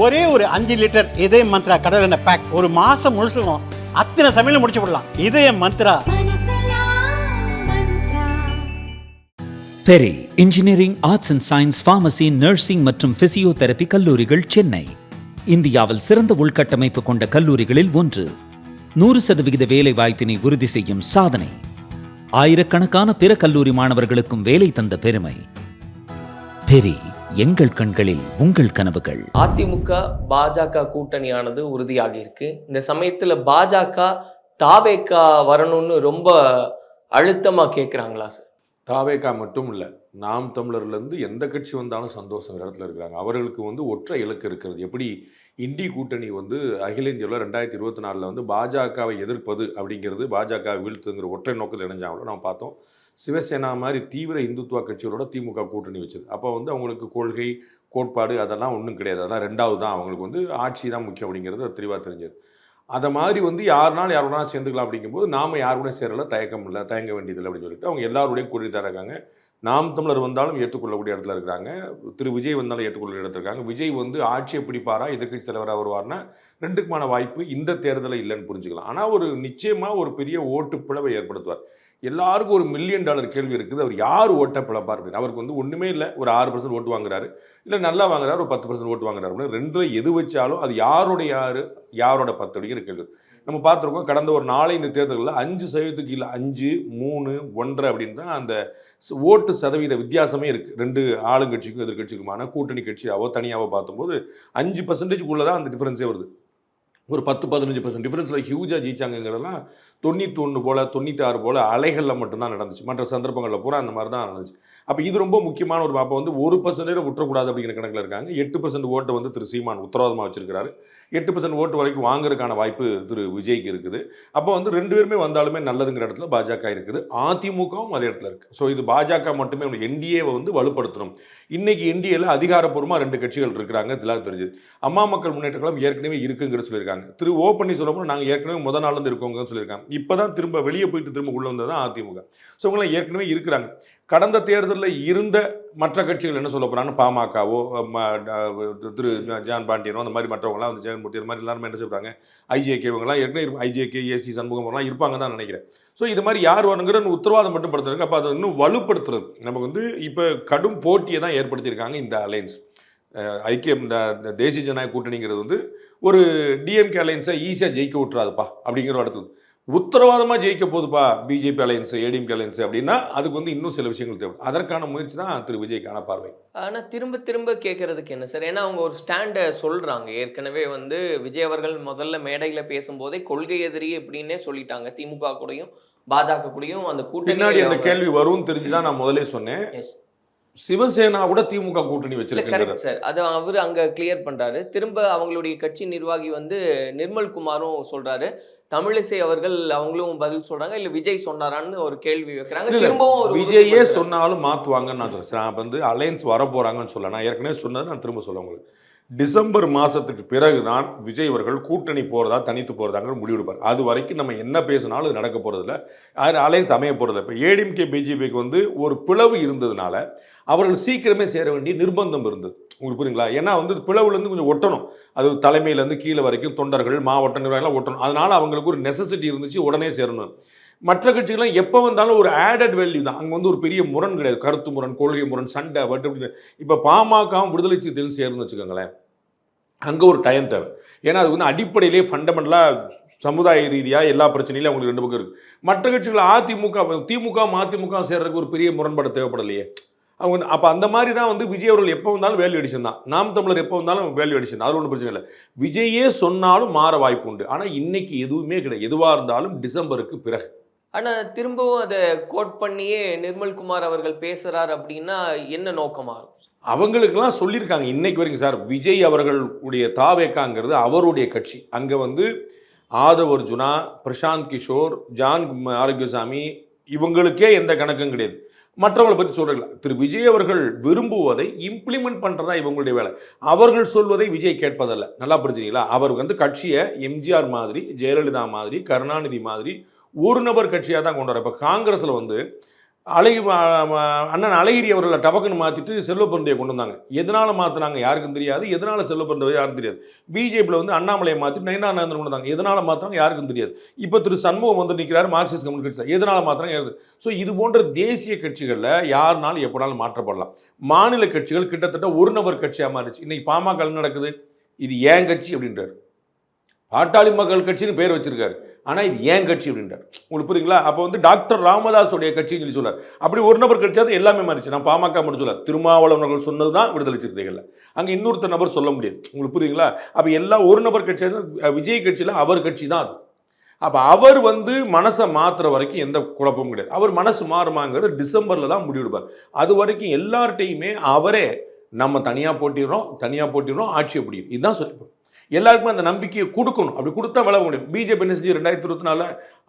ஒரே ஒரு 5 லிட்டர் இதய மந்த்ரா கடல் எண்ணெய் பேக் ஒரு மாசம் முழுசுக்கும் அத்தனை சமையல முடிச்சு விடலாம். இதய மந்த்ரா. Peri engineering, arts and science, pharmacy, nursing மற்றும் பிசியோதெரபி கல்லூரிகள் சென்னை இந்தியாவில் சிறந்த உள்கட்டமைப்பு கொண்ட கல்லூரிகளில் ஒன்று. 100% வேலை வாய்ப்பினை உறுதி செய்யும் சாதனை. ஆயிரக்கணக்கான பிற கல்லூரி மாணவர்களுக்கும் வேலை தந்த பெருமை. பெரி, எங்கள் கண்களில் உங்கள் கனவுகள். அதிமுக பாஜக கூட்டணியானது உறுதியாகி இருக்கு. இந்த சமயத்துல பாஜக தாவேகா வரணும்னு ரொம்ப அழுத்தமா கேட்கிறாங்களா சார்? தாவேகா மட்டும் இல்லை, நாம் தமிழர்லேருந்து எந்த கட்சி வந்தாலும் சந்தோஷம் இடத்துல இருக்கிறாங்க. அவர்களுக்கு ஒற்றை இலக்கு இருக்கிறது. எப்படி இண்டி கூட்டணி அகில இந்தியாவில் 2024 பாஜகவை எதிர்ப்பது அப்படிங்கிறது, பாஜக வீழ்த்துங்கிற ஒற்றை நோக்கத்தில் இணைஞ்சாங்களோ நம்ம பார்த்தோம். சிவசேனா மாதிரி தீவிர இந்துத்துவ கட்சிகளோட திமுக கூட்டணி வச்சது. அப்போ அவங்களுக்கு கொள்கை, கோட்பாடு அதெல்லாம் ஒன்றும் கிடையாது. அதெல்லாம் ரெண்டாவது தான். அவங்களுக்கு ஆட்சி தான் முக்கியம் அப்படிங்கிறது தெளிவாக தெரிஞ்சது. அதை மாதிரி யாருனாலும் யாரோட சேர்ந்துக்கலாம் அப்படிங்கும்போது நாம் யாரோட சேரல, தயக்கம் இல்லை, தயங்க வேண்டியதில்லை அப்படின்னு சொல்லிட்டு அவங்க எல்லாரோடையும் கூட்டிகிட்டு இருக்காங்க. நாம் தமிழர் வந்தாலும் ஏற்றுக்கொள்ளக்கூடிய இடத்துல இருக்கிறாங்க. திரு விஜய் வந்தாலும் ஏற்றுக்கொள்ளக்கூடிய இடத்துல இருக்காங்க. விஜய் ஆட்சியை பிடிப்பாரா, எதிர்கட்சி தலைவராக வருவார்னா ரெண்டுக்குமான வாய்ப்பு இந்த தேர்தலில் இல்லைன்னு புரிஞ்சுக்கலாம். ஆனால் நிச்சயமாக ஒரு பெரிய ஓட்டு பிளவை ஏற்படுத்துவார். எல்லாருக்கும் $1 மில்லியன் கேள்வி இருக்குது. அவர் யார் ஓட்டை பிளப்பார் அப்படின்னு. அவருக்கு ஒன்றுமே இல்லை, ஒரு 6% ஓட்டு வாங்குறாரு, இல்லை நல்லா வாங்குறாரு, ஒரு 10% ஓட்டு வாங்குறாரு அப்படின்னு. ரெண்டில் எது வச்சாலும் அது யாரோட 10 அப்படிங்கிற கேள்வி நம்ம பார்த்துருக்கோம். கடந்த ஒரு 4-5 தேர்தல்களில் 5% இல்லை, 5, 3, 1.5 அப்படின்னு தான் அந்த ஓட்டு சதவீத வித்தியாசமே இருக்குது. ரெண்டு ஆளுங்கட்சிக்கும் எதிர்கட்சிக்குமான கூட்டணி கட்சியாவோ தனியாவோ பார்க்கும்போது 5% தான் அந்த டிஃப்ரென்ஸே வருது. ஒரு 10-15% டிஃப்ரென்ஸில் ஹியூஜாக ஜெயிச்சாங்கிறதெல்லாம் 91 போல் 96 போல் அலைகளில் மட்டும்தான் நடந்துச்சு. மற்ற சந்தர்ப்பங்களில் பூரா அந்த மாதிரி தான் நடந்துச்சு. அப்போ இது ரொம்ப முக்கியமான ஒரு அப்போ 1% விட்டுறக்கூடாது அப்படிங்கிற கணக்கில் இருக்காங்க. 8% ஓட்டை திரு சீமான் உத்தரவாதமாக வச்சிருக்கிறாரு. 8% ஓட்டு வரைக்கும் வாங்குறதுக்கான வாய்ப்பு திரு விஜய்க்கு இருக்குது. அப்போ 2 பேருமே வந்தாலுமே நல்லதுங்கிற இடத்துல பாஜக இருக்குது. அதிமுகவும் அதே இடத்துல இருக்குது. ஸோ இது பாஜக மட்டுமே என்டிஏவை வலுப்படுத்தணும். இன்னைக்கு என்டிஏல அதிகாரப்பூர்வமாக 2 கட்சிகள் இருக்கிறாங்க. இதெல்லாம் தெரிஞ்சது. அம்மா மக்கள் முன்னேற்ற கழகம் ஏற்கனவே இருக்குங்கிற சொல்லியிருக்காங்க. திரு ஓ பன்னீர்செல்வம் நாங்கள் ஏற்கனவே முதல் நாள்லேருந்து இருக்கோங்கன்னு சொல்லியிருக்காங்க. இப்போதான் திரும்ப வெளியே போயிட்டு திரும்ப உள்ள வந்தது தான் அதிமுக. ஸோ அவங்களாம் ஏற்கனவே இருக்கிறாங்க. கடந்த தேர்தலில் இருந்த மற்ற கட்சிகள் என்ன சொல்ல போகிறாங்க, பாமகவோ திரு ஜான் பாண்டியனோ அந்த மாதிரி மற்றவங்களாம் ஜெகன்மூர்த்தி அந்த மாதிரி எல்லாருமே என்ன சொல்கிறாங்க, ஐஜேகே இவங்கெல்லாம் ஏற்கனவே ஐஜேகே ஏசி சண்முகம்லாம் இருப்பாங்க தான் நினைக்கிறேன். ஸோ இது மாதிரி யார் வரணுங்கிற உத்தரவாதம் மட்டும் படுத்துறாங்க. அப்போ அதை இன்னும் வலுப்படுத்துறது நமக்கு இப்போ கடும் போட்டியை தான் ஏற்படுத்தியிருக்காங்க இந்த அலையன்ஸ். ஐக்கியம் இந்த தேசிய ஜனநாயக கூட்டணிங்கிறது ஒரு டிஎம்கே அலையன்ஸை ஈஸியாக ஜெயிக்க விட்டுறாதுப்பா அப்படிங்கிற இடத்துல உத்தரவாதமாக ஜெயிக்க போகுதுப்பா பிஜேபி அலையன்ஸ், ஏடிஎம்கே அலையன்ஸ் அப்படின்னா அதுக்கு இன்னும் சில விஷயங்கள் தேவை. அதற்கான முயற்சி தான் திரு விஜய்க்கான பார்வை. ஆனால் திரும்ப கேட்கறதுக்கு என்ன சார்? ஏன்னா அவங்க ஒரு ஸ்டாண்டை சொல்கிறாங்க. ஏற்கனவே விஜய் அவர்கள் முதல்ல மேடையில் பேசும்போதே கொள்கை எதிரி அப்படின்னே சொல்லிட்டாங்க. திமுக கூடயும் பாஜக கூடயும் அந்த கூட்டணி அந்த கேள்வி வரும்னு தெரிஞ்சுதான் நான் முதலே சொன்னேன். சிவசேனா கூட திமுக கூட்டணி வச்சிருக்காரு சார். அது அவர் அங்க கிளியர் பண்றாரு. திரும்ப அவங்களுடைய கட்சி நிர்வாகி நிர்மல் குமாரும் சொல்றாரு. தமிழிசை அவர்கள் அவங்களும் பதில் சொல்றாங்க. இல்ல விஜய் சொன்னாரான்னு ஒரு கேள்வி வைக்கிறாங்க. திரும்பவும் விஜயே சொன்னாலும் மாத்துவாங்கன்னு நான் சொல்றேன். அலையன்ஸ் வர போறாங்கன்னு சொல்ல நான் ஏற்கனவே சொன்னது நான் திரும்ப சொல்ல உங்களுக்கு. டிசம்பர் மாதத்துக்கு பிறகுதான் விஜய் அவர்கள் கூட்டணி போகிறதா தனித்து போகிறதாங்கிற முடிவெடுப்பார். அது வரைக்கும் நம்ம என்ன பேசினாலும் அது நடக்க போகிறதில்ல, அலையன்ஸ் அமைய போகிறதில்ல. இப்போ ஏடிஎம்கே பிஜேபிக்கு ஒரு பிளவு இருந்ததுனால அவர்கள் சீக்கிரமே சேர வேண்டிய நிர்பந்தம் இருந்தது. உங்களுக்கு புரியுங்களா? ஏன்னா பிளவுலேருந்து கொஞ்சம் ஒட்டணும். அது தலைமையிலேருந்து கீழே வரைக்கும் தொண்டர்கள், மாவட்ட நிர்வாகிகள்லாம் ஒட்டணும். அதனால் அவங்களுக்கு ஒரு நெசசிட்டி இருந்துச்சு, உடனே சேரணும். மற்ற கட்சிகள்லாம் எப்போ வந்தாலும் ஒரு ஆடட் வேல்யூ தான். அங்கே ஒரு பெரிய முரண் கிடையாது. கருத்து முரண், கொள்கை முரண், சண்டை வட்டு. இப்போ பாமகவும் விடுதலை சிறுத்தைகளும் சேரும்னு வச்சுக்கோங்களேன், அங்கே ஒரு டைம் தேவை. ஏன்னா அது அடிப்படையிலே ஃபண்டமெண்டலாக சமுதாய ரீதியாக எல்லா பிரச்சனையிலும் அவங்களுக்கு 2 பக்கம் இருக்குது. மற்ற கட்சிகள் திமுக சேர்றதுக்கு ஒரு பெரிய முரண்பாடு தேவைப்படலையே அவங்க. அப்போ அந்த மாதிரி தான் விஜய் அவர்கள் எப்போ வந்தாலும் வேல்யூ அடிஷன் தான். நாம் தமிழர் எப்போ வந்தாலும் வேல்யூ அடிஷன் தான். அது ஒன்றும் பிரச்சனை இல்லை. விஜயே சொன்னாலும் மாற வாய்ப்பு உண்டு. ஆனால் இன்னைக்கு எதுவுமே கிடையாது. எதுவாக இருந்தாலும் டிசம்பருக்கு பிறகு. ஆனால் திரும்பவும் அதை கோட் பண்ணியே நிர்மல்குமார் அவர்கள் பேசுகிறார் அப்படின்னா என்ன நோக்கமாக இருக்கும்? அவங்களுக்கெல்லாம் சொல்லியிருக்காங்க இன்னைக்கு வரைக்கும். சார், விஜய் அவர்களுடைய தாவேக்காங்கிறது அவருடைய கட்சி. அங்கே ஆதவ் அர்ஜுனா, பிரசாந்த் கிஷோர், ஜான் ஆரோக்கியசாமி இவங்களுக்கே எந்த கணக்கும் கிடையாது. மற்றவங்களை பற்றி சொல்கிறீங்களா? திரு விஜய் அவர்கள் விரும்புவதை இம்ப்ளிமெண்ட் பண்ணுறதா இவங்களுடைய வேலை. அவர்கள் சொல்வதை விஜய் கேட்பதல்ல. நல்லா புரிஞ்சுங்களா? அவர் கட்சியை எம்ஜிஆர் மாதிரி, ஜெயலலிதா மாதிரி, கருணாநிதி மாதிரி ஒரு நபர் கட்சியாக தான் கொண்டு வர. இப்போ காங்கிரஸில் வந்து அண்ணன் அழகிரி அவர்களை டபக்குன்னு மாற்றிட்டு செல்வப்பிரந்தையை கொண்டு வந்தாங்க. எதனால் மாற்றினாங்க யாருக்கும் தெரியாது, எதனால் செல்வப்பிரந்தை யாருக்கும் தெரியாது. பிஜேபியில் வந்து அண்ணாமலையை மாற்றி நயனானந்தன் கொண்டு வந்தாங்க, எதனால் மாற்றினாங்க யாருக்கும் தெரியாது. இப்போ திரு சண்முகம் வந்து நிற்கிறார் மார்க்சிஸ்ட் கம்யூனிஸ்ட் கட்சி, எதனால் மாற்றினாங்க யாரு. ஸோ இது போன்ற தேசிய கட்சிகளில் யாருனாலும் எப்போனாலும் மாற்றப்படலாம். மாநில கட்சிகள் கிட்டத்தட்ட ஒரு நபர் கட்சியாக மாறிச்சு. இன்னைக்கு பாமக நடக்குது, இது ஏன் கட்சி அப்படின்றார். பாட்டாளி மக்கள் கட்சின்னு பேர் வச்சிருக்காரு, ஆனால் இது ஏன் கட்சி அப்படின்றார். உங்களுக்கு புரியுங்களா? அப்போ வந்து டாக்டர் ராமதாஸுடைய கட்சின்னு சொல்லி சொன்னார். அப்படி ஒரு நபர் கட்சியாவது எல்லாமே மாறிச்சு. நான் பாமக மட்டும் சொல்ல, திருமாவளவர்கள் சொன்னது தான் விடுதலை சிறுத்தைகள். அங்கே இன்னொருத்தர் நபர் சொல்ல முடியாது. உங்களுக்கு புரியுங்களா? அப்போ எல்லாம் ஒரு நபர் கட்சியாக விஜய் கட்சியில் அவர் கட்சி தான் அது. அப்போ அவர் வந்து மனசை மாற்றுற வரைக்கும் எந்த குழப்பமும் கிடையாது. அவர் மனசு மாறுமாங்கிறது டிசம்பரில் தான் முடிவெடுப்பார். அது வரைக்கும் எல்லார்ட்டையுமே அவரே நம்ம தனியாக போட்டிடுறோம் ஆட்சியை பிடிக்கும், இதுதான் சொல்லிப்போம். எல்லாருக்குமே அந்த நம்பிக்கையை கொடுக்கணும். அப்படி கொடுத்தா விளக்க முடியும். பிஜேபி என்ன செஞ்சு 2024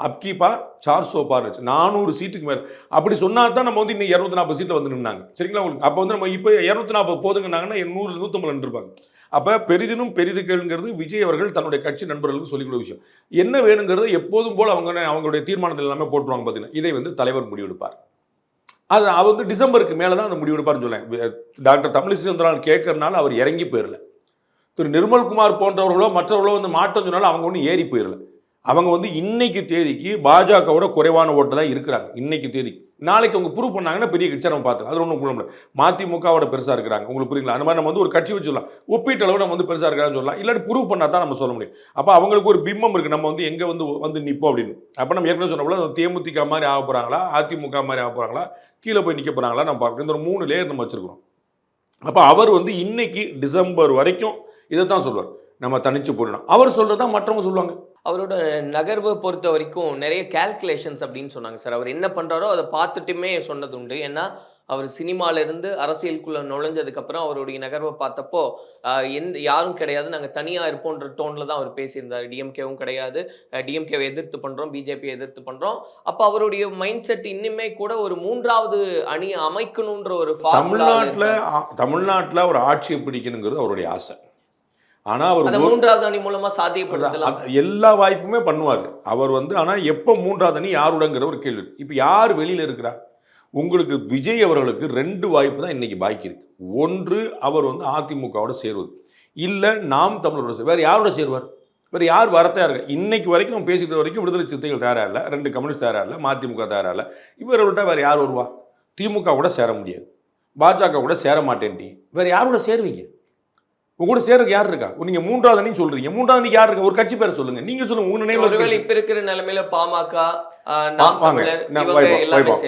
அப்கி பார் 400 பார் 400 சீட்டுக்கு மேலே அப்படி சொன்னா தான் நம்ம வந்து இன்னைக்கு 240 சீட்டில் வந்து நின்னாங்க. சரிங்களா? உங்களுக்கு அப்போ வந்து நம்ம இப்போ 240 போதுங்கன்னாங்கன்னா 100 150 இருப்பாங்க. அப்போ பெரிதினும் பெரிதுகள்ங்கிறது விஜய் அவர்கள் தன்னுடைய கட்சி நண்பர்களுக்கு சொல்லிக் கொடுத்த விஷயம். என்ன வேணுங்கிறது எப்போதும் போல் அவங்களுடைய தீர்மானத்தில் எல்லாமே போட்டுருவாங்க. பார்த்தீங்கன்னா இதை வந்து தலைவர் முடிவெடுப்பார். அது அவர் வந்து டிசம்பருக்கு மேலே தான் அந்த முடிவெடுப்பார்னு சொல்லேன். டாக்டர் தமிழிசை சவுந்தரராஜன் கேட்கறதுனால அவர் இறங்கி போயிடல. திரு நிர்மல்குமார் போன்றவர்களோ மற்றவர்களோ வந்து மாற்றம் சொன்னாலும் அவங்க ஒன்றும் ஏறி போயிடல. அவங்க வந்து இன்னைக்கு தேதிக்கு பாஜகவோட குறைவான ஓட்டு தான் இருக்கிறாங்க. இன்னைக்கு தேதிக்கு நாளைக்கு அவங்க ப்ரூவ் பண்ணாங்கன்னா பெரிய கட்சியை நம்ம பார்த்துக்கலாம். அது ஒன்றும் குழம்பு. மதிமுகவோட பெருசாக இருக்கிறாங்க. உங்களுக்கு புரியுங்களா? அந்த மாதிரி நம்ம வந்து ஒரு கட்சி வச்சுக்கலாம், ஒப்பீட்டளவு நம்ம வந்து பெருசாக இருக்கிறான்னு சொல்லலாம். இல்லாட்டி ப்ரூவ் பண்ணால் தான் நம்ம சொல்ல முடியும். அப்போ அவங்களுக்கு ஒரு பிம்பம் இருக்குது, நம்ம வந்து எங்கே வந்து நிற்போம் அப்படின்னு. அப்போ நம்ம ஏற்கனவே சொன்ன போல தேமுதிக மாதிரி ஆக போகிறாங்களா, அதிமுக மாதிரி ஆக போகிறாங்களா, கீழே போய் நிற்க போகிறாங்களா நம்ம பார்க்கணும். இந்த ஒரு 3 லேயர் நம்ம வச்சுருக்கிறோம். அப்போ அவர் வந்து இன்னைக்கு டிசம்பர் வரைக்கும் இதைத்தான் சொல்வார், நம்ம தனிச்சு போடணும். அவர் சொல்றதா மற்றவங்க சொல்லுவாங்க. அவரோட நகர்வை பொறுத்த வரைக்கும் நிறைய கால்குலேஷன்ஸ் அப்படின்னு சொன்னாங்க சார். அவர் என்ன பண்றாரோ அதை பார்த்துட்டுமே சொன்னது உண்டு. ஏன்னா அவர் சினிமால இருந்து அரசியலுக்குள்ள நுழைஞ்சதுக்கு அப்புறம் அவருடைய நகர்வை பார்த்தப்போ யாரும் கிடையாது, நாங்க தனியா இருப்போன்ற டோன்ல தான் அவர் பேசியிருந்தார். டிஎம்கேவும் கிடையாது, டிஎம்கேவை எதிர்த்து பண்றோம், பிஜேபி எதிர்த்து பண்றோம். அப்ப அவருடைய மைண்ட் செட் இன்னுமே கூட ஒரு 3வது அணி அமைக்கணும்ன்ற ஒரு தமிழ்நாட்டுல ஒரு ஆட்சியை பிடிக்கணுங்கிறது அவருடைய ஆசை. ஆனா அவர் 3வது அணி மூலமா சாத்தியப்படுத்தலாம், எல்லா வாய்ப்புமே பண்ணுவாரு அவர் வந்து. ஆனா எப்ப 3வது அணி யாருடங்கிற ஒரு கேள்வி. இப்ப யார் வெளியில இருக்கிறா? உங்களுக்கு விஜய் அவர்களுக்கு 2 வாய்ப்பு தான் இன்னைக்கு பாக்கி இருக்கு. ஒன்று அவர் வந்து அதிமுகவோட சேருவது, இல்ல நாம் தமிழரோட. வேற யாரோட சேருவார்? வேற யார் வர தயார்? இன்னைக்கு வரைக்கும் நம்ம பேசிக்கிற வரைக்கும் விடுதலை சிறுத்தைகள் தயாரா இல்லை, 2 கம்யூனிஸ்ட் தயாரா இல்லை, மதிமுக தயாரா இல்லை. இவர்கள்ட்ட வேற யார் வருவா? திமுக கூட சேர முடியாது, பாஜக கூட சேர மாட்டேன்டி, வேற யாரோட சேருவீங்க? உங்க கூட சேருக்கு யார் இருக்கா? நீங்க 3வது அணி சொல்றீங்க, 3வது அணி யார் இருக்கா? ஒரு கட்சி பேரை சொல்லுங்க, நீங்க சொல்லுங்க. உங்க நினைவுல இப்ப இருக்கிற நிலைமையில பாமக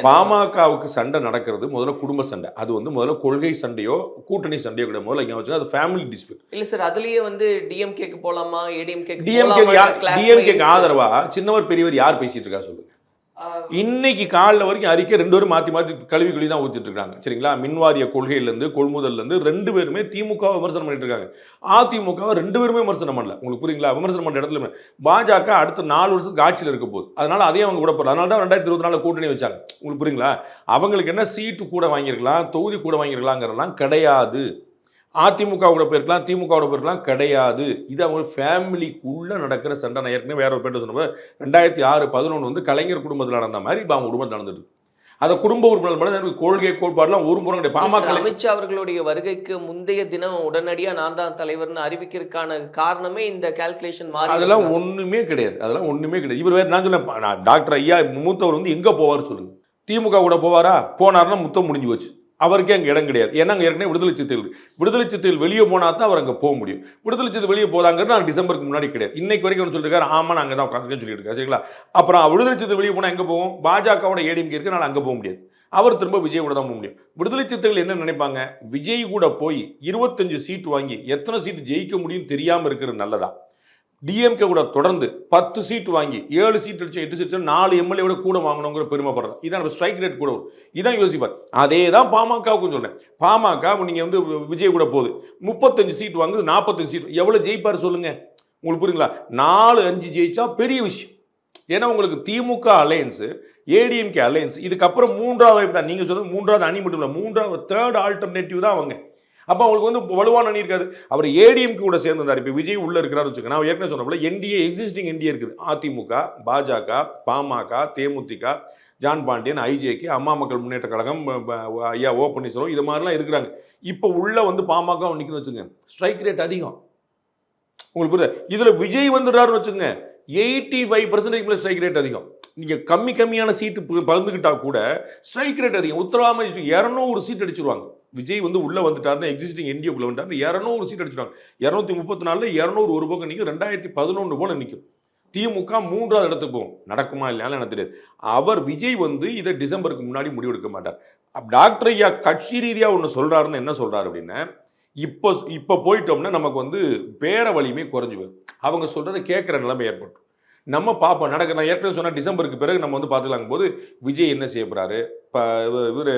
பாமகவுக்கு சண்டை நடக்கிறது முதல்ல குடும்ப சண்டை. அது வந்து முதல்ல கொள்கை சண்டையோ கூட்டணி சண்டையோ கிடையாது. முதல்ல இங்க வச்சு அது ஃபேமிலி டிஸ்பியூட். இல்ல சார், அதுலயே வந்து டிஎம்கேக்கு போலாமா, டிஎம்கேக்கு ஆதரவா சின்னவர் பெரியவர் யார் பேசிட்டு இருக்கா சொல்லுங்க. இன்னைக்கு காலைல வரைக்கும் அறிக்கை 2 பேரும் மாத்தி மாத்தி கழுவி தான் ஊத்திட்டு இருக்காங்க. சரிங்களா? மின்வாரிய கொள்கையிலிருந்து கொள்முதல்ல இருந்து 2 பேருமே திமுக விமர்சனம் பண்ணிட்டு இருக்காங்க. அதிமுக 2 பேருமே விமர்சனம் பண்ணல. உங்களுக்கு புரியுங்களா? விமர்சனம் பண்ற இடத்துல பாஜக அடுத்த 4 வருஷத்துக்கு ஆட்சியில் இருக்க போகுது. அதனால அதையும் அவங்க கூட போறாங்க. அதனால தான் 2024 கூட்டணி வச்சாங்க. உங்களுக்கு புரியுங்களா? அவங்களுக்கு என்ன சீட்டு கூட வாங்கியிருக்கலாம், தொகுதி கூட வாங்கியிருக்கலாங்கிறதெல்லாம் கிடையாது. அதிமுக கூட போயிருக்கலாம், திமுக கூட போயிருக்கலாம், கிடையாது. இது அவங்க ஃபேமிலிக்குள்ள நடக்கிற சண்டை. நான் ஏற்கனவே வேற ஒரு பேர் சொன்னப்போ 2006-11 வந்து கலைஞர் குடும்பத்தில் நடந்த மாதிரி இப்போ அவங்க குடும்பத்தில் நடந்துட்டு. அந்த குடும்ப உறுப்பினர் கொள்கை கோட்பாடுலாம் ஒரு முறை பாமக அமித்ஷா அவர்களுடைய வருகைக்கு முந்தைய தினம் உடனடியா நான் தான் தலைவர்னு அறிவிக்கிறதுக்கான காரணமே இந்த கால்குலேஷன் மாதிரி. அதெல்லாம் ஒண்ணுமே கிடையாது, அதெல்லாம் ஒண்ணுமே கிடையாது. இவர் வேற நான் சொன்னேன், டாக்டர் ஐயா மூத்தவர் வந்து எங்க போவார் சொல்லுங்க? திமுக கூட போவாரா? போனார்னா முத்தம் முடிஞ்சு போச்சு. அவருக்கே அங்கே இடம் கிடையாது. ஏன்னா அங்கே ஏற்கனவே விடுதலை சிறுத்தைகள் வெளியே போனா தான் அவர் அங்கே போக முடியும். விடுதலை சிறுத்தை வெளியே போதாங்கிறது நான் டிசம்பருக்கு முன்னாடி கிடையாது. இன்னைக்கு வரைக்கும் சொல்லியிருக்காரு, ஆமா நான் அங்கே தான் உட்காந்துருக்கேன்னு சொல்லிட்டு இருக்காரு. சரிங்களா? அப்புறம் விடுதலை சிறுத்தை வெளியே போனால் எங்கே போவோம்? பாஜகவோட ஏடிஎம்கே இருக்கு, நான் அங்கே போக முடியாது. அவர் திரும்ப விஜய் கூட தான் போக முடியும். விடுதலை சிறுத்தைகள் என்ன நினைப்பாங்க? விஜய் கூட போய் 25 சீட் வாங்கி எத்தனை சீட் ஜெயிக்க முடியும் தெரியாம இருக்கிறது நல்லதா? டிஎம்கே கூட தொடர்ந்து 10 சீட் வாங்கி 7 சீட் அடிச்சு 8 சீட் 4 எம்எல்ஏ விட கூட வாங்கணுங்கிற பெருமைப்படுறது. இதான் நம்ம ஸ்ட்ரைக் ரேட் கூட வரும். இதான் யோசிப்பார். அதே தான் பாமகவுக்கும் சொல்றேன். பாமக நீங்க வந்து விஜய் கூட போகுது 35 சீட் வாங்குது, 45 சீட் எவ்வளவு ஜெயிப்பார் சொல்லுங்க? உங்களுக்கு புரியுங்களா? 4-5 ஜெயிச்சா பெரிய விஷயம். ஏன்னா உங்களுக்கு திமுக அலையன்ஸ், ஏடிஎம்கே அலையன்ஸ், இதுக்கப்புறம் 3வது வாய்ப்பு தான். நீங்க சொல்றது 3வது அணி மட்டும் இல்லை, 3வது 3rd ஆல்டர்னேட்டிவ் தான் அவங்க. அப்போ அவங்களுக்கு வந்து வலுவான அணி இருக்காது. அவர் ஏடிஎம்கே கூட சேர்ந்தார். இப்போ விஜய் உள்ள இருக்கிறாரு வச்சுக்க, நான் ஏற்கனவே சொன்ன போல என்டிஏ எக்ஸிஸ்டிங் என்டிஏ இருக்குது. அதிமுக, பாஜக, பாமக, தேமுதிக, ஜான் பாண்டியன், ஐஜேகே, அம்மா மக்கள் முன்னேற்ற கழகம், ஐயா ஓ பன்னீர்செல்வம், இது மாதிரிலாம் இருக்கிறாங்க. இப்போ உள்ள வந்து பாமக நிற்கணும்னு வச்சுங்க, ஸ்ட்ரைக் ரேட் அதிகம். உங்களுக்கு புரியுது? இதுல விஜய் வந்துடுறாருன்னு வச்சுங்க, 85% ஸ்ட்ரைக் ரேட் அதிகம். நீங்க கம்மியான சீட்டு பகிர்ந்துக்கிட்டா கூட ஸ்ட்ரைக் ரேட் அதிகம். உத்தரவாம 200 சீட் அடிச்சிருவாங்க. விஜய் வந்து உள்ள வந்துட்டாருன்னா, எக்ஸிஸ்டிங் என்டிஏக்குள்ள வந்துட்டாரு, 200 சீட் அடிச்சிருவாங்க. 234 200 ஒரு பக்கம் நிற்கும், 2011 போல நிற்கும். திமுக 3வது இடத்துக்கு போகும். நடக்குமா இல்லையாலும் எனக்கு தெரியாது. அவர் விஜய் வந்து இதை டிசம்பருக்கு முன்னாடி முடிவெடுக்க மாட்டார். டாக்டர் ஐயா கட்சி ரீதியா ஒன்று சொல்றாருன்னு என்ன சொல்றாரு அப்படின்னா, இப்போ போயிட்டோம்னா நமக்கு வந்து பேர வலிமை குறைஞ்சு போயிடும். அவங்க சொல்றதை கேட்குற நிலைமை ஏற்படும். நம்ம பார்ப்போம் நடக்க. நான் ஏற்கனவே சொன்ன டிசம்பருக்கு பிறகு நம்ம வந்து பார்த்துக்கலாம் போது விஜய் என்ன செய்ய போறாரு, இவர்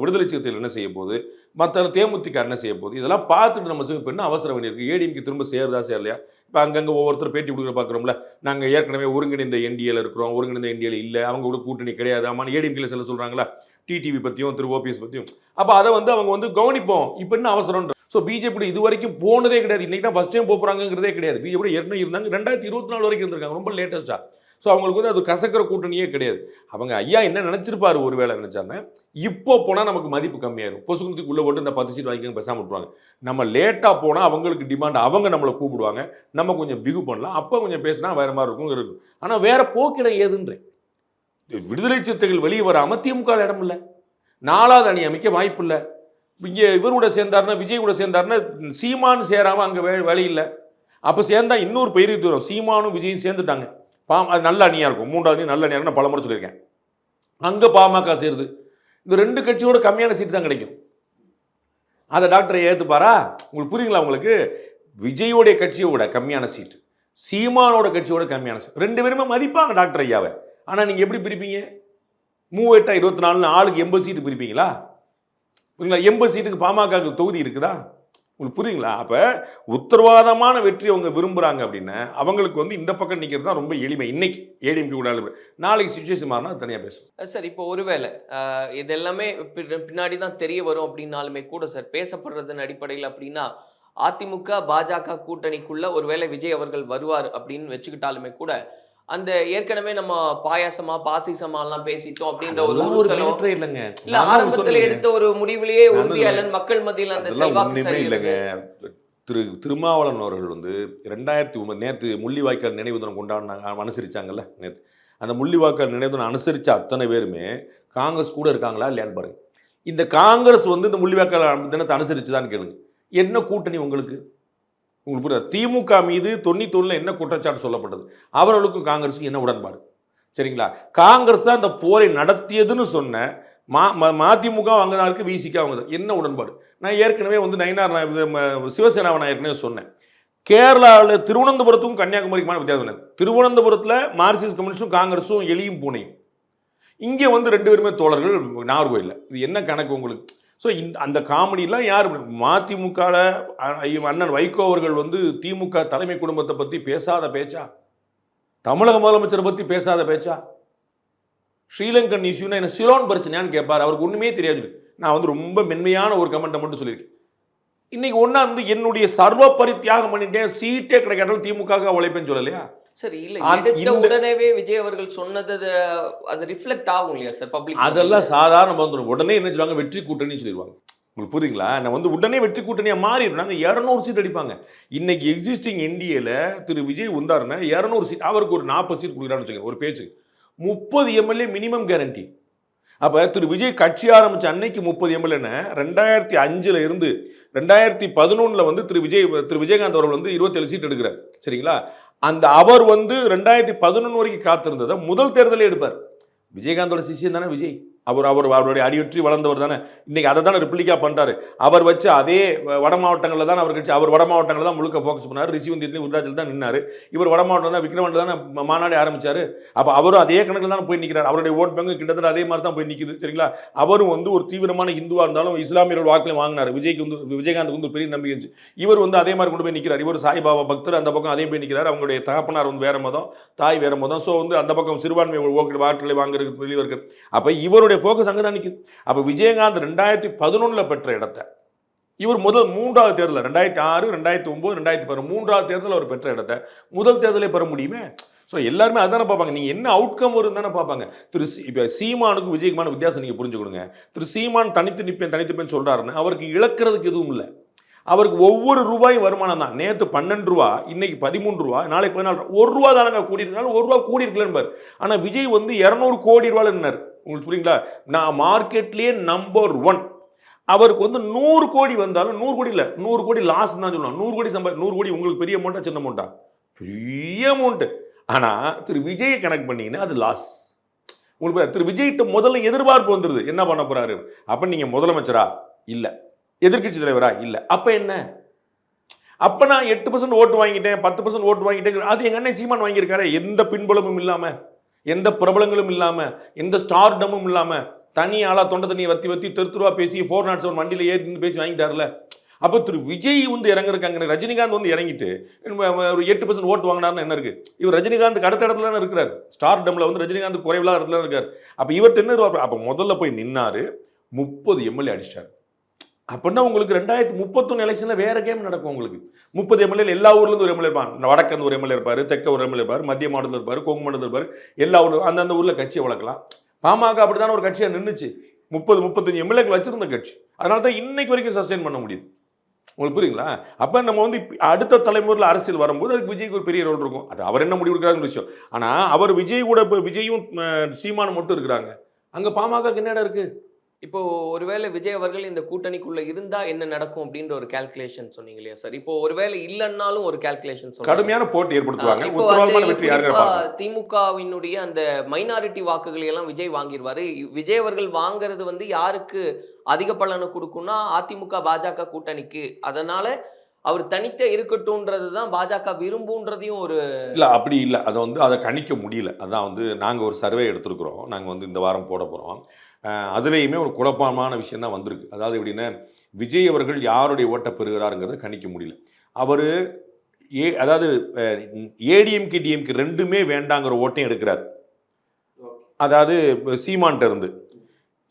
விடுதலை சிறுத்தைகள் என்ன செய்ய போகுது, மற்ற தேமுதிக என்ன செய்ய போகுது, இதெல்லாம் பார்த்துட்டு நம்ம செய்ய அவசரம் வேண்டியிருக்கு. ஏடிஎம்கே திரும்ப சேருதா சேரலையா? இப்போ அங்கங்கே ஒவ்வொருத்தர் பேட்டி கொடுக்குற பார்க்குறோம்ல, நாங்கள் ஏற்கனவே ஒருங்கிணைந்த என்டிஏல இருக்கிறோம், ஒருங்கிணைந்த என்டிஏல இல்லை, அவங்க கூட கூட்டணி கிடையாது, ஆமாம் ஏடிஎம்கேல சில சொல்கிறாங்களா, டிடிவி பற்றியும் திரு ஓபிஎஸ் பற்றியும். அப்போ அதை வந்து அவங்க வந்து கவனிப்போம். இப்போ என்ன அவசரம்? ஸோ பிஜேபி இது வரைக்கும் போனதே கிடையாது. இன்னைக்கு தான் ஃபர்ஸ்ட் டைம் போகிறாங்கிறதே கிடையாது. பிஜேபி ஏற்கனவே இருந்தாங்க, 2024 வரைக்கும் இருந்திருக்காங்க, ரொம்ப லேட்டஸ்ட்டாக. ஸோ அவங்களுக்கு வந்து அது கசக்கிற கூட்டணியே கிடையாது. அவங்க ஐயா என்ன நினச்சிருப்பாரு, ஒரு வேலை நினச்சாருன்னா, இப்போ போனால் நமக்கு மதிப்பு கம்மியாயிரும், பொசுகுணத்துக்கு உள்ளே போட்டு இந்த 10 சீட் வாங்கிக்க பேசாமல் விட்டுருவாங்க. நம்ம லேட்டாக போனால் அவங்களுக்கு டிமாண்ட், அவங்க நம்மளை கூப்பிடுவாங்க, நம்ம கொஞ்சம் பிகு பண்ணலாம், அப்போ கொஞ்சம் பேசினா வேற மாதிரி இருக்கும். ஆனால் வேற போக்கிடம் ஏதுன்றேன். விடுதலை சிறுத்தைகள் வெளியே வராமல் திமுக இடம் இல்லை, 4வது அணி அமைக்க வாய்ப்பு இல்லை. இங்கே இவர் கூட சேர்ந்தாருன்னா, விஜய் கூட சேர்ந்தாருன்னா, சீமானு சேராமல் அங்கே வேலை இல்லை. அப்போ சேர்ந்தா இன்னொரு பெரிய தூரம், சீமானும் விஜயும் சேர்ந்துட்டாங்க, அது நல்ல அணியாக இருக்கும். 3வது அணி நல்ல அணியாக நான் பல முறை சொல்லியிருக்கேன். அங்கே பாமக சேருது, இந்த 2 கட்சியோட கம்மியான சீட்டு தான் கிடைக்கும். அதை டாக்டரை ஏற்றுப்பாரா? உங்களுக்கு புரியுங்களா? உங்களுக்கு விஜயோடைய கட்சியோட கம்மியான சீட்டு, சீமானோட கட்சியோட கம்மியான சீட், 2 பேருமே மதிப்பாங்க டாக்டர் ஐயாவை. ஆனால் நீங்கள் எப்படி பிரிப்பீங்க? 3824 ஆளுக்கு 80 சீட்டு பிரிப்பீங்களா? 80 சீட்டுக்கு பாமக தொகுதி இருக்குதா? உங்களுக்கு புரியுங்களா? அப்போ உத்தரவாதமான வெற்றி அவங்க விரும்புகிறாங்க அப்படின்னா அவங்களுக்கு வந்து இந்த பக்கம் நிற்கிறது தான் ரொம்ப எளிமை. இன்னைக்கு ஏடிஎம்கே கூட, நாளைக்கு சிச்சுவேஷன் மாறினா தனியாக பேசும் சார். இப்போ ஒருவேளை இது எல்லாமே பின்னாடி தான் தெரிய வரும் அப்படின்னாலுமே கூட சார், பேசப்படுறதன் அடிப்படையில் அப்படின்னா அதிமுக பாஜக கூட்டணிக்குள்ள ஒருவேளை விஜய் அவர்கள் வருவார் அப்படின்னு வச்சுக்கிட்டாலுமே கூட, அந்த ஏற்கனவே நம்ம பாயாசமா பாசிசமா எல்லாம் பேசிட்டோம் அப்படின்ற ஒரு இல்லைங்க, இல்ல ஆரம்பத்துல எடுத்த ஒரு முடிவுலயே உறுதியா இல்லைன்னு மக்கள் மத்தியில் அந்த செல்வாக்கு இல்லைங்க. திருமாவளவன் அவர்கள் வந்து 2009 நேற்று முள்ளிவாய்க்கால் நினைவு தினம் கொண்டாடினாங்க, அனுசரிச்சாங்கல்ல நேற்று. அந்த முள்ளிவாய்க்கால் நினைவு தினம் அனுசரிச்ச அத்தனை பேருமே காங்கிரஸ் கூட இருக்காங்களா இல்லையான்னு பாருங்க. இந்த காங்கிரஸ் வந்து இந்த முள்ளிவாய்க்கால் தினத்தை அனுசரிச்சுதான் கேளுங்க. என்ன கூட்டணி உங்களுக்கு? உங்களுக்கு புரியுது? திமுக மீது 91 என்ன குற்றச்சாட்டு சொல்லப்பட்டது, அவர்களுக்கும் காங்கிரஸுக்கும் என்ன உடன்பாடு? சரிங்களா? காங்கிரஸ் தான் இந்த போரை நடத்தியதுன்னு சொன்ன மதிமுக அங்கதான் இருக்கு, விசிக அவங்க தான். என்ன உடன்பாடு? நான் ஏற்கனவே வந்து சிவசேனாவை நான் ஏற்கனவே சொன்னேன். கேரளாவில் திருவனந்தபுரத்துக்கும் கன்னியாகுமரிக்குமான வித்தியாசம். திருவனந்தபுரத்தில் மார்க்சிஸ்ட் கம்யூனிஸ்டும் காங்கிரஸும் எலியும் பூனையும். இங்கே வந்து 2 பேருமே தோழர்கள் நாகர்கோயிலில். இது என்ன கணக்கு உங்களுக்கு? ஸோ அந்த காமெடியெலாம் யார்? மதிமுகவில் அண்ணன் வைகோ அவர்கள் வந்து திமுக தலைமை குடும்பத்தை பற்றி பேசாத பேச்சா? தமிழக முதலமைச்சரை பற்றி பேசாத பேச்சா? ஸ்ரீலங்கன் இஷ்யூனா என்ன சிலோன் பிரச்சனையான்னு கேட்பார். அவருக்கு ஒன்றுமே தெரியாது. நான் வந்து ரொம்ப மென்மையான ஒரு கமெண்ட்டை மட்டும் சொல்லியிருக்கேன். இன்னைக்கு ஒன்றா வந்து என்னுடைய சர்வ பரித்தியாகம் பண்ணிட்டேன், சீட்டே கிடைக்காட்டாலும் திமுக உழைப்பேன்னு சொல்லலையா? சரி, இல்ல எடுத்த உடனேவே விஜய் அவர்கள் சொன்னது அது ரிஃப்ளெக்ட் ஆகும் இல்லையா சார் பப்ளிக்? அதெல்லாம் சாதாரண வந்துடும். உடனே என்ன சொல்லுவாங்க, வெற்றி கூட்டணி சொல்லிடுவாங்க. உங்களுக்கு புரியுங்களா? நான் வந்து உடனே வெற்றி கூட்டணியாக மாறிடும். நாங்கள் 200 சீட் அடிப்பாங்க. இன்னைக்கு எக்ஸிஸ்டிங் என்டிஏல திரு விஜய் வந்தாருன்னா 200 சீட், அவருக்கு ஒரு 40 சீட் கொடுக்குறான்னு வச்சுக்கோங்க ஒரு பேச்சு. 30 எம்எல்ஏ மினிமம் கேரண்டி. அப்போ திரு விஜய் கட்சி ஆரம்பித்த அன்னைக்கு 30 எம்எல்ஏன்னு 2005 இருந்து 2011 வந்து திரு விஜயகாந்த் அவர்கள் வந்து 27 சீட் எடுக்கிறார். சரிங்களா? அந்த அவர் வந்து 2011 வரைக்கும் காத்திருந்ததை முதல் தேர்தலே எடுப்பார். விஜயகாந்தோட சிஷியன் தானே விஜய். அவருடைய அடியொற்றி வளர்ந்தவர் தானே. இன்னைக்கு அதை தானே ரிப்ளிகா பண்ணுறாரு. அவர் வச்சு அதே வட மாவட்டங்களில் தான் அவர் கட்சி, அவர் வட மாவட்டங்களில் தான் முழுக்க ஃபோக்கஸ் பண்ணார். ரிஷிவந்தியத்திலே உருதாச்சல் தான் நின்னார். இவர் வட மாவட்டம் தான் விக்ரவாண்டில் தானே மாநாடு ஆரம்பித்தார். அப்போ அவரும் அதே கணக்கில் தான் போய் நிற்கிறார். அவருடைய ஓட் பேங்கு கிட்டத்தட்ட அதே மாதிரி தான் போய் நிற்குது. சரிங்களா? அவரும் வந்து ஒரு தீவிரமான இந்துவாக இருந்தாலும் இஸ்லாமியர்கள் வாக்கிலையும் வாங்கினார். விஜயகாந்துக்கு வந்து பெரிய நம்பிக்கை இருந்துச்சு. இவர் வந்து அதே மாதிரி கொண்டு போய் நிற்கிறார். இவர் சாய்பாபா பக்தர், அந்த பக்கம் அதே போய் நிற்கிறார். அவங்களுடைய தகப்பனார் வந்து வேற மதம், தாய் வேற மதம். ஸோ வந்து அந்த பக்கம் சிறுபான்மை வாக்குகளை வாங்குறது வெளியே இருக்கு. அப்போ இவருடைய ஃபோக்கஸ் அங்கே தான் நிற்குது. அப்போ விஜயகாந்த் 2011 பெற்ற இடத்த இவர் முதல் 3வது தேர்தல் 2006, 2009, 2010 3வது தேர்தல் அவர் பெற்ற இடத்தை முதல் தேர்தலே பெற முடியுமே. ஸோ எல்லாருமே அதானே பார்ப்பாங்க, நீங்கள் என்ன அவுட்கம் வரும் தானே பார்ப்பாங்க. இப்போ சீமானுக்கு விஜயகுமார் வித்தியாசம் நீங்கள் புரிஞ்சுக்கணுங்க. சீமான் தனித்து நிற்பேன் சொல்கிறாருன்னு அவருக்கு இழக்கிறதுக்கு எதுவும் இல்லை. அவருக்கு ஒவ்வொரு ரூபாயும் வருமானம் தான். நேற்று 12 ரூபா, இன்னைக்கு 13 ரூபா, நாளைக்கு 14 ரூபா, 1 ரூபா தானங்க கூடியிருந்தாலும் 1 ரூபா கூடி இருக்கலன்னு. ஆனால் விஜய் வந்து 200 கோடி ரூபாயில் இருந்தார். உங்களுக்கு புரியுங்களா? நான் மார்க்கெட்லேயே நம்பர் 1. அவருக்கு வந்து 100 கோடி வந்தாலும் 100 கோடி இல்லை, 100 கோடி லாஸ் தான் சொல்லலாம். 100 கோடி 100 கோடி உங்களுக்கு பெரிய அமௌண்ட்டா சின்ன அமௌண்ட்டா? பெரிய அமௌண்ட்டு. ஆனால் திரு விஜயை கனெக்ட் பண்ணீங்கன்னா அது லாஸ். உங்களுக்கு திரு விஜய்கிட்ட முதல்ல எதிர்பார்ப்பு வந்துருது, என்ன பண்ண போறாரு. அப்ப நீங்க முதலமைச்சரா இல்ல, எதிர்கட்சி தலைவரா இல்ல, அப்ப என்ன? அப்ப நான் 8% ஓட்டு வாங்கிட்டேன், 10% ஓட்டு வாங்கிட்டேன். அது எங்க அண்ணன் சீமான் வாங்கியிருக்காரு. எந்த பின்புலமும் இல்லாம, எந்த பிரபலங்களும் இல்லாம, எந்த ஸ்டார்டமும் இல்லாம, தனி ஆளா தொண்டை தண்ணியை வத்தி தெருத்துருவா பேசி 407 வண்டியில ஏறி பேசி வாங்கிட்டாருல. அப்போ திரு விஜய் வந்து இறங்குறாங்க. ரஜினிகாந்த் வந்து இறங்கிட்டு ஒரு 8% ஓட்டு வாங்கினார்னு என்ன இருக்கு? இவர் ரஜினிகாந்த் அடுத்த இடத்துல தான் இருக்கிறார். ஸ்டார் டம்ல வந்து ரஜினிகாந்த் குறைவில்லாத இடத்துல இருக்காரு. அப்ப இவர்கிட்ட என்ன? அப்ப முதல்ல போய் நின்னாரு, 30 எம்எல்ஏ அடிச்சாரு. அப்படின்னா உங்களுக்கு 2031 எலெக்ஷன்ல வேற கேம் நடக்கும். உங்களுக்கு 30 எம்எல்ஏ எல்லா ஊர்ல இருந்து ஒரு எம்எல்ஏ இருப்பாங்க. வடக்கு ஒரு எம்எல்ஏ இருப்பாரு, தெற்க ஒரு எம்எல்ஏ இருப்பாரு, மத்திய மாவட்டத்தில் இருப்பாரு, கொங்கு மாவட்டத்தில் இருப்பாரு. எல்லா ஊர்ல அந்தந்த ஊர்ல கட்சியை வளர்க்கலாம். பாமக அப்படித்தான ஒரு கட்சியா நின்றுச்சு. 30-35 எம்எல்ஏக்கள் வச்சிருந்த கட்சி. அதனால தான் இன்னைக்கு வரைக்கும் சஸ்டெயின் பண்ண முடியுது. உங்களுக்கு புரியுங்களா? அப்ப நம்ம வந்து அடுத்த தலைமுறையில் அரசியல் வரும்போது அதுக்கு விஜய்க்கு ஒரு பெரிய ரோல் இருக்கும். அது அவர் என்ன முடிவு எடுக்கிறாருன்னு விஷயம். ஆனா அவர் விஜய் கூட இப்போ விஜயும் சீமானும் மட்டும் இருக்கிறாங்க. அங்க பாமக என்ன இடம் இருக்கு? இப்போ ஒருவேளை விஜய் அவர்கள் இந்த கூட்டணிக்குள்ள இருந்தா என்ன நடக்கும் அப்படின்ற ஒரு கால்குலேஷன் சொன்னீங்க இல்லையா சார்? இப்போ ஒருவேளை இல்லைன்னாலும் ஒரு கால்குலேஷன் சொல்லுங்க. கடுமையான போட்டி ஏற்படுத்துவாங்க. உத்தரவாதமான வெற்றி யாருங்க? திமுகவினுடைய அந்த மைனாரிட்டி வாக்குகளை எல்லாம் விஜய் வாங்கிடுவாரு. விஜய் அவர்கள் வாங்குறது வந்து யாருக்கு அதிக பலனை கொடுக்கும்னா அதிமுக பாஜக கூட்டணிக்கு. அதனால அவர் தனித்த இருக்கட்டும்ன்றது தான் பாஜக விரும்புன்றதையும் ஒரு இல்ல அப்படி இல்லை. அதை வந்து அதை கணிக்க முடியல. அதான் வந்து நாங்க ஒரு சர்வே எடுத்திருக்கிறோம். நாங்க வந்து இந்த வாரம் போட போறோம். அதுலேயுமே ஒரு குழப்பமான விஷயம் தான் வந்திருக்கு. அதாவது எப்படின்னா, விஜய் அவர்கள் யாருடைய ஓட்டை பெறுகிறாருங்கிறத கணிக்க முடியல. அவர் அதாவது ஏடிஎம்கே டிஎம்கே ரெண்டுமே வேண்டாங்கிற ஓட்டையும் எடுக்கிறார். அதாவது சீமான்ட்ட இருந்து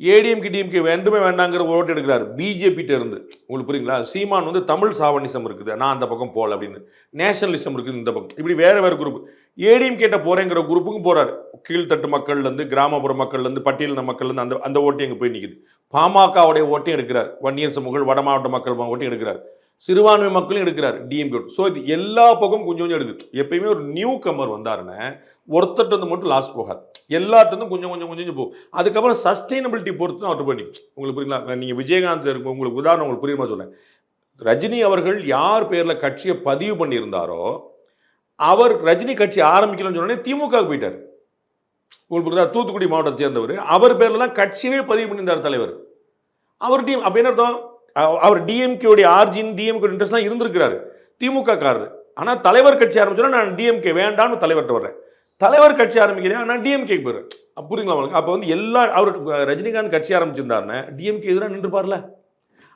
ஏடிஎம்கே டிஎம்கே ரெண்டுமே வேண்டாங்கிற ஓட்டு எடுக்கிறார். பிஜேபிட்ட இருந்து. உங்களுக்கு புரியுங்களா? சீமான் வந்து தமிழ் சாவனிசம் இருக்குது, நான் அந்த பக்கம் போகல அப்படின்னு. நேஷனலிசம் இருக்குது இந்த பக்கம். இப்படி வேற வேற குரூப். ஏடிஎம்கேட்ட போறேங்கிற குரூப்புக்கும் போறாரு. கீழ்த்தட்டு மக்கள்லேருந்து, கிராமப்புற மக்கள்லேருந்து, பட்டியலின மக்கள்லேருந்து அந்த அந்த ஓட்டு எங்கே போய் நிற்குது. பாமகவுடைய ஓட்டையும் எடுக்கிறார். வன்னியர் சமூகங்கள், வட மாவட்ட மக்கள் ஓட்டையும் எடுக்கிறார். சிறுபான்மை மக்களும் எடுக்கிறார் டிஎம்கே. ஸோ இது எல்லா பக்கமும் கொஞ்சம் கொஞ்சம் எடுக்குது. எப்பயுமே ஒரு நியூ கமர் வந்தாருன்னா ஒருத்தட்டு வந்து மட்டும் லாஸ் போகாது, எல்லார்ட்டும் கொஞ்சம் கொஞ்சம் கொஞ்சம் போகும். அதுக்கப்புறம் சஸ்டைனபிலிட்டி பொறுத்து தான் அவர்கிட்ட போய் நிற்கும். உங்களுக்கு புரியுங்களா? நீங்கள் விஜயகாந்த் இருக்கும், உங்களுக்கு உதாரணம் உங்களுக்கு புரியுமா சொல்றேன். ரஜினி அவர்கள் யார் பேரில் கட்சியை பதிவு பண்ணியிருந்தாரோ அவர் ரஜினி கட்சி ஆரம்பிக்கலன்னு சொன்னோடனே திமுக போயிட்டார். உங்களுக்கு புரியுதா? தூத்துக்குடி மாவட்டத்தை சேர்ந்தவர். அவர் பேரில் தான் கட்சியே பதிவு பண்ணியிருந்தார் தலைவர். அவர் டீம் அப்போ என்ன அர்த்தம்? அவர் டிஎம்கேடைய ஆர்ஜின் டிஎம்கே இன்ட்ரெஸ்ட்லாம் இருந்திருக்கிறாரு, திமுக காரரு. ஆனால் தலைவர் கட்சி ஆரம்பிச்சோன்னா நான் டிஎம்கே வேண்டான்னு தலைவர்கிட்ட வர்றேன். தலைவர் கட்சி ஆரம்பிக்கலையா, நான் டிஎம்கே போயிடுறேன். புரியுங்களா உங்களுக்கு? அப்போ வந்து எல்லா அவர் ரஜினிகாந்த் கட்சி ஆரம்பிச்சிருந்தாருன்னா டிஎம்கே எதிராக நின்றுப்பார்ல.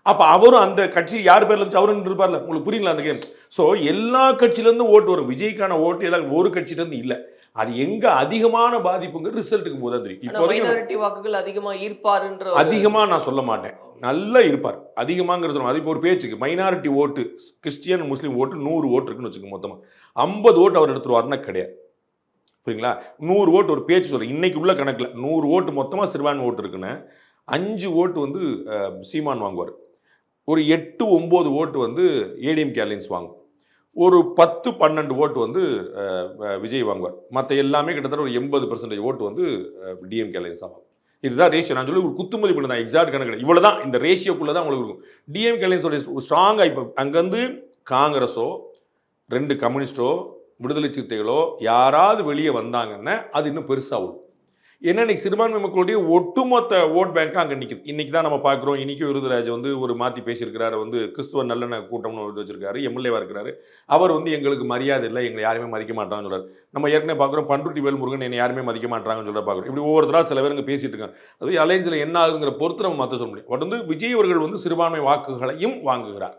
அப்போ அவரும் அந்த கட்சி யார் பேர்ல இருந்துச்சு அவரும் நின்றுப்பார்ல. உங்களுக்கு புரியுங்களா அந்த கேம்? ஸோ எல்லா கட்சியிலேருந்து ஓட்டு வரும். விஜய்க்கான ஓட்டு எல்லாம் ஒரு கட்சியிலேருந்து இல்லை. அது எங்க அதிகமான பாதிப்புங்கிற ரிசல்ட்டுக்கு போது தெரியும். இப்போ மைனாரிட்டி வாக்குகள் அதிகமா ஈர்ப்பாருன்ற அதிகமா நான் சொல்ல மாட்டேன், நல்லா இருப்பார். அதிகமாங்கிற சொல்லுவாங்க. அது இப்போ ஒரு பேச்சுக்கு மைனாரிட்டி ஓட்டு, கிறிஸ்டியன் முஸ்லீம் ஓட்டு 100 ஓட்டு இருக்குன்னு வச்சுக்கோங்க. மொத்தமாக 50 ஓட்டு அவர் எடுத்துருவாருன்னா கிடையாது. புரியுங்களா? 100 ஓட்டு ஒரு பேச்சு சொல்றேன். இன்னைக்கு உள்ள கணக்கில் 100 ஓட்டு மொத்தமாக சிறுபான்மை ஓட்டு இருக்குன்னு 5 ஓட்டு வந்து சீமான் வாங்குவார். ஒரு 8-9 ஓட்டு வந்து ஏடிஎம்கே அலையன்ஸ் வாங்கும். ஒரு 10-12 ஓட்டு வந்து விஜய் வாங்குவார். மற்ற எல்லாமே கிட்டத்தட்ட ஒரு 80% ஓட்டு வந்து டிஎம்கே அலையன்ஸ் தான் வாங்கும். இதுதான் ரேஷியோ. நான் சொல்லி ஒரு குத்துமதிப்பு தான், எக்ஸாக்ட் கணக்கு இவ்வளோ தான். இந்த ரேஷியோக்குள்ளே தான் உங்களுக்கு இருக்கும். டிஎம்கே அலையன்ஸோட ஸ்ட்ராங்காக இப்போ அங்கேருந்து காங்கிரஸோ 2 கம்யூனிஸ்டோ விடுதலை சிறுத்தைகளோ யாராவது வெளியே வந்தாங்கன்னா அது இன்னும் பெருசாக வரும். ஏன்னா இன்னைக்கு சிறுபான்மை மக்களுடைய ஒட்டுமொத்த ஓட் பேங்காக அங்கே நிற்குது. இன்னைக்கு தான் நம்ம பார்க்குறோம். இன்னைக்கும் விருதுராஜ் வந்து ஒரு மாற்றி பேசியிருக்கிறாரு. வந்து கிறிஸ்துவ நல்லெண்ண கூட்டம்னு வச்சிருக்காரு, எம்எல்ஏவாக இருக்கிறாரு. அவர் வந்து எங்களுக்கு மரியாதை இல்லை, எங்களை யாருமே மதிக்க மாட்டாங்கன்னு சொல்றாரு. நம்ம ஏற்கனவே பார்க்குறோம் பண்ருட்டி வேல்முருகன் என்னை யாருமே மதிக்க மாட்டாங்கன்னு சொல்ல பார்க்குறோம். இப்படி ஒவ்வொருத்தராக சில பேர் இங்கே பேசிட்டு இருக்காங்க. அது அலைன்ஸில் என்ன ஆகுதுங்கிற பொறுத்து நம்ம மாற்ற சொல்ல முடியும். பட் வந்து விஜய் அவர்கள் வந்து சிறுபான்மை வாக்குகளையும் வாங்குகிறார்.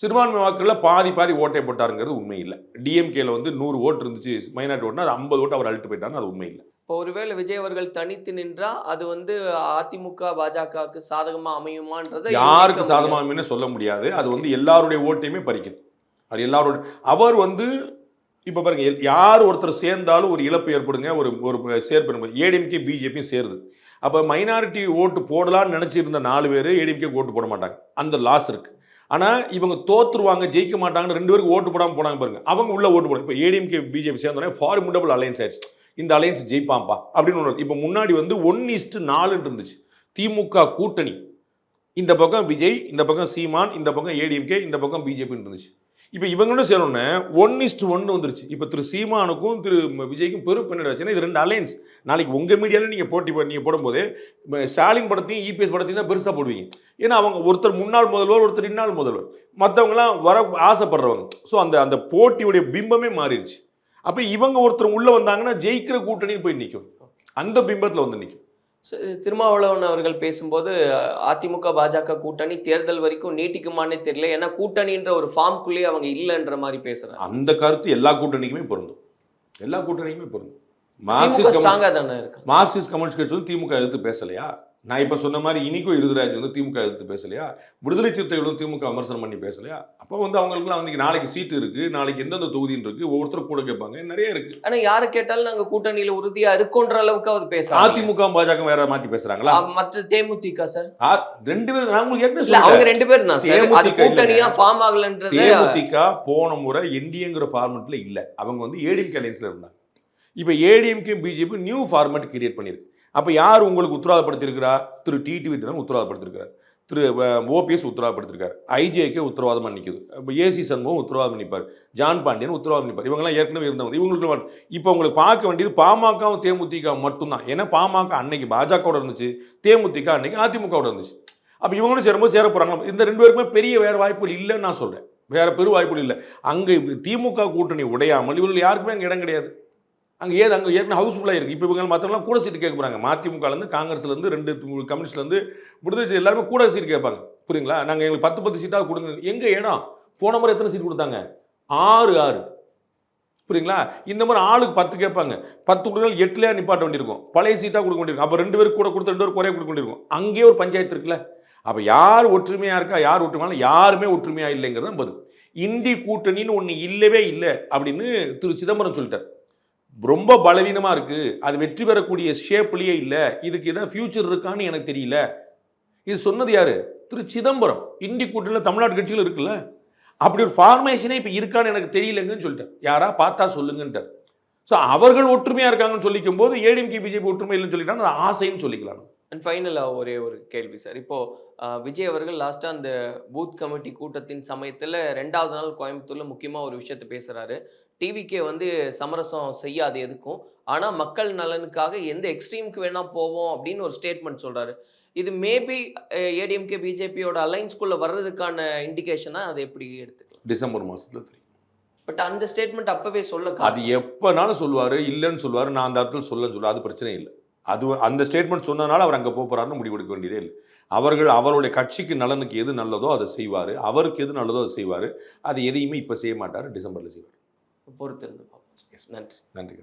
சிறுபான்மை வாக்குகளில் பாதி ஓட்டை போட்டாருங்கிறது உண்மை இல்லை. டிஎம்கேல வந்து 100 ஓட்டு இருந்துச்சு மைனாரிட்டி ஓட்டுனா அது 50 ஓட்டு அவர் அழுட்டு போயிட்டாருன்னு அது உண்மை இல்லை. இப்போ ஒருவேளை விஜய் அவர்கள் தனித்து நின்றா அது வந்து அதிமுக பாஜகவுக்கு சாதகமா அமையுமான்றதை யாருக்கு சாதகமாகும்னு சொல்ல முடியாது. அது வந்து எல்லாருடைய ஓட்டையுமே பறிக்குது. அது எல்லாரோட அவர் வந்து இப்போ பாருங்க, யார் ஒருத்தர் சேர்ந்தாலும் ஒரு இழப்பு ஏற்படுங்க, ஒரு சேர்ப்பு. ஏடிஎம்கே பிஜேபியும் சேருது. அப்போ மைனாரிட்டி ஓட்டு போடலான்னு நினச்சிருந்த 4 பேர் ஏடிஎம்கே ஓட்டு போட மாட்டாங்க, அந்த லாஸ் இருக்குது. ஆனால் இவங்க தோற்றுருவாங்க, ஜெயிக்க மாட்டாங்கன்னு 2 பேருக்கு ஓட்டு போடாமல் போனாங்க பாருங்க, அவங்க உள்ள ஓட்டு போடுங்க. இப்போ ஏடிஎம்கே பிஜேபி சேர்ந்தோடனே ஃபார்மிடபிள் அலையன்ஸ் ஆயிடுச்சு. இந்த அலையன்ஸ் ஜெயிப்பாம்பா அப்படின்னு ஒன்று. இப்போ முன்னாடி வந்து 1:4 இருந்துச்சு திமுக கூட்டணி. இந்த பக்கம் விஜய், இந்த பக்கம் சீமான், இந்த பக்கம் ஏடிஎம்கே, இந்த பக்கம் பிஜேபின்னு இருந்துச்சு. இப்போ இவங்களும் சேரணும்னு 1:1 வந்துருச்சு. இப்போ திரு சீமானுக்கும் திரு விஜய்க்கும் பெரும் பின்னாடி வச்சுன்னா இது 2 அலையன்ஸ். நாளைக்கு உங்கள் மீடியாவில் நீங்கள் நீங்கள் போடும்போது ஸ்டாலின் படத்தையும் இபிஎஸ் படத்தையும் தான் பெருசாக போடுவீங்க. ஏன்னா அவங்க ஒருத்தர் முன்னாள் முதல்வர், ஒருத்தர் இன்னாள் முதல்வர், மற்றவங்களாம் வர ஆசைப்படுறவங்க. ஸோ அந்த போட்டியுடைய பிம்பமே மாறிடுச்சு. அப்போ இவங்க ஒருத்தர் உள்ளே வந்தாங்கன்னா ஜெயிக்கிற கூட்டணின்னு போய் நிற்கும், அந்த பிம்பத்தில் வந்து நிற்கும். திருமாவளவன் அவர்கள் பேசும்போது அதிமுக பாஜக கூட்டணி தேர்தல் வரைக்கும் நீட்டிக்குமானே தெரியல, ஏன்னா கூட்டணின்ற ஒரு ஃபார்ம்குள்ளேயே அவங்க இல்லைன்ற மாதிரி பேசுறாங்க. அந்த கருத்து எல்லா கூட்டணிக்குமே பொருந்தும், எல்லா கூட்டணிக்குமே பொருந்தும். மார்க்சிஸ்ட் கம்யூனிஸ்ட் கட்சி வந்து திமுக எதிர்த்து பேசலையா? நான் இப்போ சொன்ன மாதிரி இனிக்கும் இருதுராஜ் வந்து திமுக எதிர்த்து பேசலையா? விடுதலை சிறுத்தைகளும் திமுக விமர்சனம் பண்ணி பேசலையா? அப்போ வந்து அவங்களுக்குலாம் வந்து நாளைக்கு சீட்டு இருக்கு, நாளைக்கு எந்தெந்த தொகுதின்னு இருக்கு, ஒவ்வொருத்தரும் கூட கேட்பாங்க, நிறைய இருக்கு. ஆனா யாரு கேட்டாலும் நாங்க கூட்டணியில உறுதியா இருக்கோன்ற அளவுக்கு அது பேச. அதிமுக பாஜக வேற மாத்தி பேசுறாங்களா? மற்ற தேமுதிக சார் 2 பேரும் நாங்க அவங்க 2 பேரும் தான் சார், அது கூட்டணியா ஃபார்ம் ஆகலன்றது. தேமுதிக போன முறை என்டிஏங்கிற ஃபார்மெட்ல இல்ல, அவங்க வந்து ஏடிஎம்கே அலையன்ஸ்ல இருந்தாங்க. இப்போ ADMK BJP new format create பண்ணிருக்கு. அப்போ யார் உங்களுக்கு உத்தரவாதப்படுத்திருக்கிறா? திரு டிடிவி தினம் உத்தரவாதப்படுத்திருக்கிறார், திரு ஓபிஎஸ் உத்தரவாதப்படுத்திருக்காரு, ஐஜேகே உத்தரவாதமாக நிற்குது, இப்போ ஏசி சண்முகம் உத்தரவாதம் நிற்பார், ஜான் பாண்டியன் உத்தரவாதம் நிற்பார். இவங்கெல்லாம் ஏற்கனவே இருந்தவங்க. இவங்களுக்கு இப்போ உங்களுக்கு பார்க்க வேண்டியது பாமகவும் தேமுதிக மட்டும்தான். ஏன்னா பாமக அன்னைக்கு பாஜகவோட இருந்துச்சு, தேமுதிக அன்னைக்கு அதிமுகவோட இருந்துச்சு. அப்போ இவங்களும் சேரும்போது சேர போகிறாங்க. இந்த 2 பேருக்குமே பெரிய வேறு வாய்ப்புகள் இல்லைன்னு நான் சொல்கிறேன், வேறு பெரும் வாய்ப்புகள் இல்லை. அங்கே திமுக கூட்டணி உடையாமல் இவர்கள் யாருக்குமே அங்கே இடம் கிடையாது. அங்கே ஏற்கனவே ஹவுஸ்ஃபுல்லாக இருக்குது. இப்போ இவங்க மற்றவங்களாம் கூட சீட்டு கேட்க போகிறாங்க. மதிமுகலேருந்து, காங்கிரஸ்லேருந்து, 2 கம்யூனிஸ்ட்லேருந்து, விடுதலை எல்லாருமே கூட சீட்டு கேட்பாங்க. புரியுங்களா? நாங்கள் எங்களுக்கு 10 சீட்டாக கொடுங்க. எங்கே இடம்? போன முறை எத்தனை சீட் கொடுத்தாங்க? 6. புரியுங்களா? இந்த மாதிரி ஆளுக்கு 10 கேட்பாங்க. 10 கொடுத்தாலும் 8லேயே நிப்பாட்ட வேண்டியிருக்கும், பழைய சீட்டாக கொடுக்க வேண்டியிருக்கும். அப்போ 2 பேருக்கு கூட கொடுத்து 2 பேருக்கு குறைய கொடுக்க வேண்டியிருக்கும். அங்கேயே ஒரு பஞ்சாயத்து இருக்குல்ல. அப்போ யார் ஒற்றுமையாக இருக்கா, யார் ஒற்றுமையான, யாருமே ஒற்றுமையாக இல்லைங்கிறது தான் பதில். இந்தி கூட்டணின்னு ஒன்று இல்லவே இல்லை அப்படின்னு திரு சிதம்பரம் சொல்லிட்டார். ரொம்ப பலவீனமாக இருக்குது, அது வெற்றி பெறக்கூடிய ஷேப்லேயே இல்லை, இதுக்கு எதாவது ஃபியூச்சர் இருக்கான்னு எனக்கு தெரியல. இது சொன்னது யாரு? திரு சிதம்பரம். இந்தி கூட்டணியில் தமிழ்நாடு கட்சிகள் இருக்குல்ல, அப்படி ஒரு ஃபார்மேஷனே இப்போ இருக்கான்னு எனக்கு தெரியலங்கன்னு சொல்லிட்டார். யாரா பார்த்தா சொல்லுங்கன்ட்டார். ஸோ அவர்கள் ஒற்றுமையாக இருக்காங்கன்னு சொல்லிக்கும் போது ஏடிஎம்கே பிஜேபி ஒற்றுமை இல்லைன்னு சொல்லிட்டாங்க, அது ஆசைன்னு சொல்லிக்கலாம். அண்ட் ஃபைனலாக ஒரே ஒரு கேள்வி சார். இப்போது விஜய் அவர்கள் லாஸ்ட்டாக அந்த பூத் கமிட்டி கூட்டத்தின் சமயத்தில் 2வது நாள் கோயம்புத்தூரில் முக்கியமாக ஒரு விஷயத்தை பேசுகிறாரு. டிவிக்கே வந்து சமரசம் செய்யாது எதுக்கும், ஆனால் மக்கள் நலனுக்காக எந்த எக்ஸ்ட்ரீமுக்கு வேணால் போவோம் அப்படின்னு ஒரு ஸ்டேட்மெண்ட் சொல்கிறாரு. இது மேபி ஏடிஎம்கே பிஜேபியோட அலைன்ஸ்குள்ளே வர்றதுக்கான இண்டிகேஷனாக அதை எப்படி எடுத்துக்கலாம்? டிசம்பர் மாதத்தில் தெரியும். பட் அந்த ஸ்டேட்மெண்ட் அப்போவே சொல்ல, அது எப்போனாலும் சொல்லுவார், இல்லைன்னு சொல்லுவார், நான் அந்த இடத்துல சொல்லுவார், அது பிரச்சனை இல்லை. அது அந்த ஸ்டேட்மெண்ட் சொன்னதுனால அவர் அங்கே போகிறாருன்னு முடிவெடுக்க வேண்டியதே இல்லை. அவருடைய கட்சிக்கு நலனுக்கு எது நல்லதோ அதை செய்வார், அவருக்கு எது நல்லதோ அதை செய்வார். அது எதையுமே இப்போ செய்ய மாட்டார், டிசம்பரில் செய்வார். பொறுத்திருந்து பார்ப்போம். நன்றி. நன்றி.